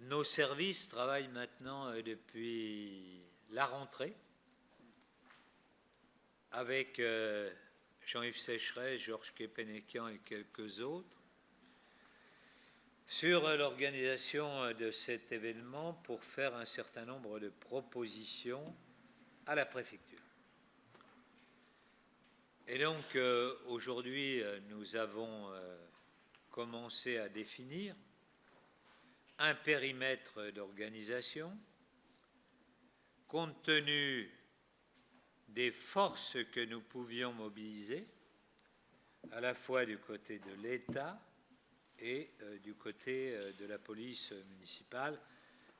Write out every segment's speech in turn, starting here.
Nos services travaillent maintenant depuis la rentrée avec Jean-Yves Sécheret, Georges Kepenekian et quelques autres sur l'organisation de cet événement pour faire un certain nombre de propositions à la préfecture. Et donc aujourd'hui, nous avons commencé à définir un périmètre d'organisation compte tenu des forces que nous pouvions mobiliser, à la fois du côté de l'État et du côté de la police municipale,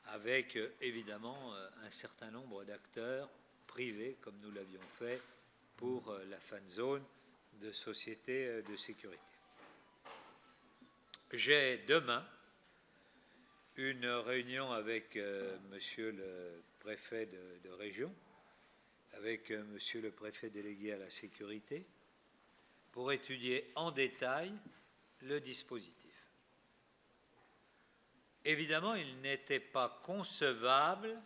avec évidemment un certain nombre d'acteurs privés, comme nous l'avions fait pour la fan zone de société de sécurité. J'ai demain une réunion avec monsieur le préfet de région, avec monsieur le préfet délégué à la sécurité, pour étudier en détail le dispositif. Évidemment, il n'était pas concevable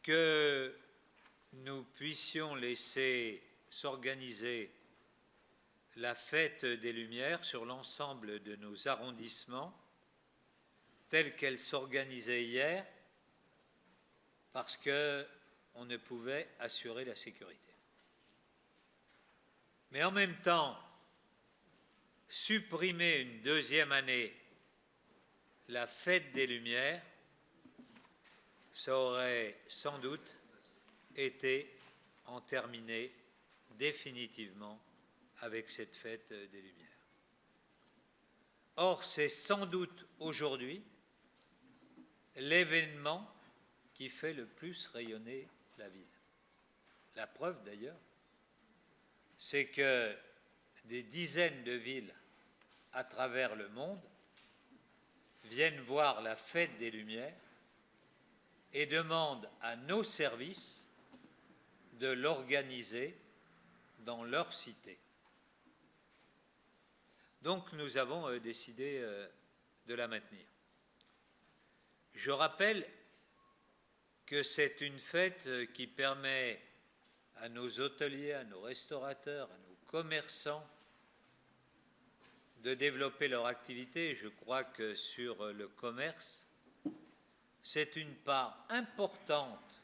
que nous puissions laisser s'organiser la fête des Lumières sur l'ensemble de nos arrondissements telle qu'elle s'organisait hier, parce qu'on ne pouvait assurer la sécurité. Mais en même temps, supprimer une deuxième année la fête des Lumières, ça aurait sans doute été en terminer définitivement avec cette fête des Lumières. Or, c'est sans doute aujourd'hui l'événement qui fait le plus rayonner la ville. La preuve d'ailleurs, c'est que des dizaines de villes à travers le monde viennent voir la fête des Lumières et demandent à nos services de l'organiser dans leur cité. Donc nous avons décidé de la maintenir. Je rappelle que c'est une fête qui permet à nos hôteliers, à nos restaurateurs, à nos commerçants de développer leur activité. Je crois que sur le commerce, c'est une part importante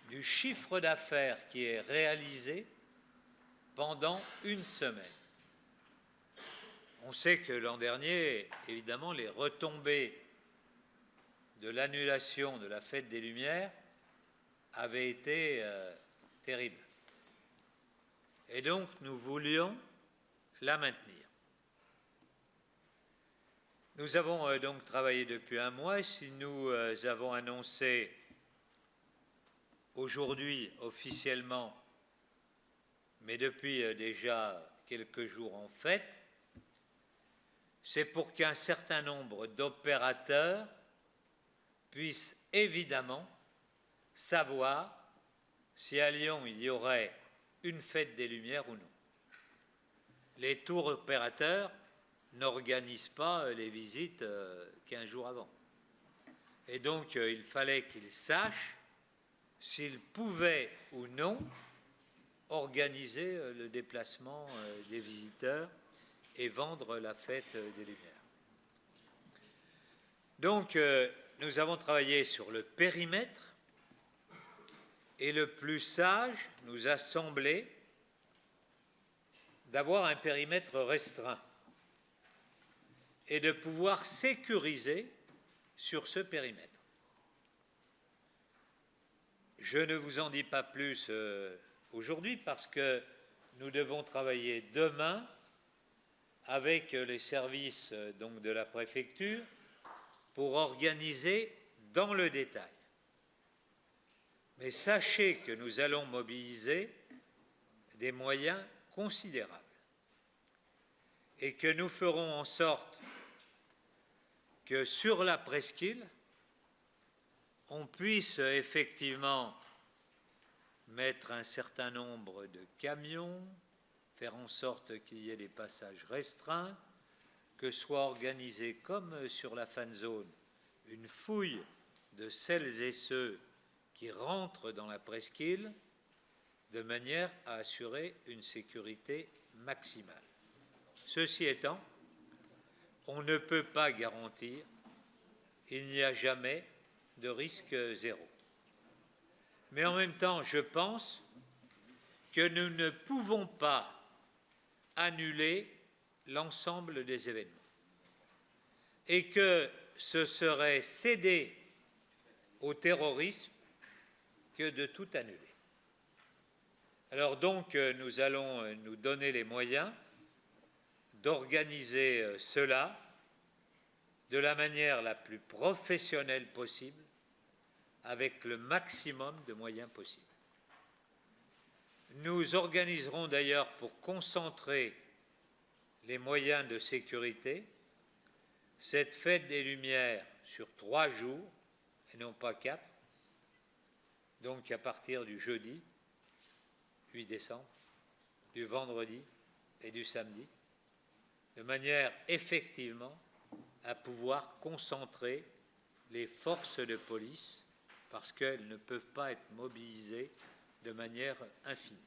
du chiffre d'affaires qui est réalisé pendant une semaine. On sait que l'an dernier, évidemment, les retombées de l'annulation de la fête des Lumières avaient été terribles. Et donc, nous voulions la maintenir. Nous avons donc travaillé depuis un mois. Si nous avons annoncé aujourd'hui officiellement, mais depuis déjà quelques jours en fait, c'est pour qu'un certain nombre d'opérateurs puissent évidemment savoir si à Lyon il y aurait une fête des Lumières ou non. Les tours opérateurs n'organisent pas les visites 15 jours avant. Et donc il fallait qu'ils sachent s'ils pouvaient ou non organiser le déplacement des visiteurs et vendre la fête des Lumières. Donc, nous avons travaillé sur le périmètre et le plus sage nous a semblé d'avoir un périmètre restreint et de pouvoir sécuriser sur ce périmètre. Je ne vous en dis pas plus aujourd'hui parce que nous devons travailler demain avec les services donc de la préfecture pour organiser dans le détail. Mais sachez que nous allons mobiliser des moyens considérables et que nous ferons en sorte que sur la presqu'île, on puisse effectivement mettre un certain nombre de camions, faire en sorte qu'il y ait des passages restreints, que soit organisée, comme sur la fan zone, une fouille de celles et ceux qui rentrent dans la presqu'île, de manière à assurer une sécurité maximale. Ceci étant, on ne peut pas garantir, il n'y a jamais de risque zéro. Mais en même temps, je pense que nous ne pouvons pas annuler l'ensemble des événements et que ce serait céder au terrorisme que de tout annuler. Alors donc, nous allons nous donner les moyens d'organiser cela de la manière la plus professionnelle possible, avec le maximum de moyens possibles. Nous organiserons d'ailleurs, pour concentrer les moyens de sécurité, cette fête des Lumières sur 3 jours, et non pas 4, donc à partir du jeudi 8 décembre, du vendredi et du samedi, de manière effectivement à pouvoir concentrer les forces de police, parce qu'elles ne peuvent pas être mobilisées de manière infinie.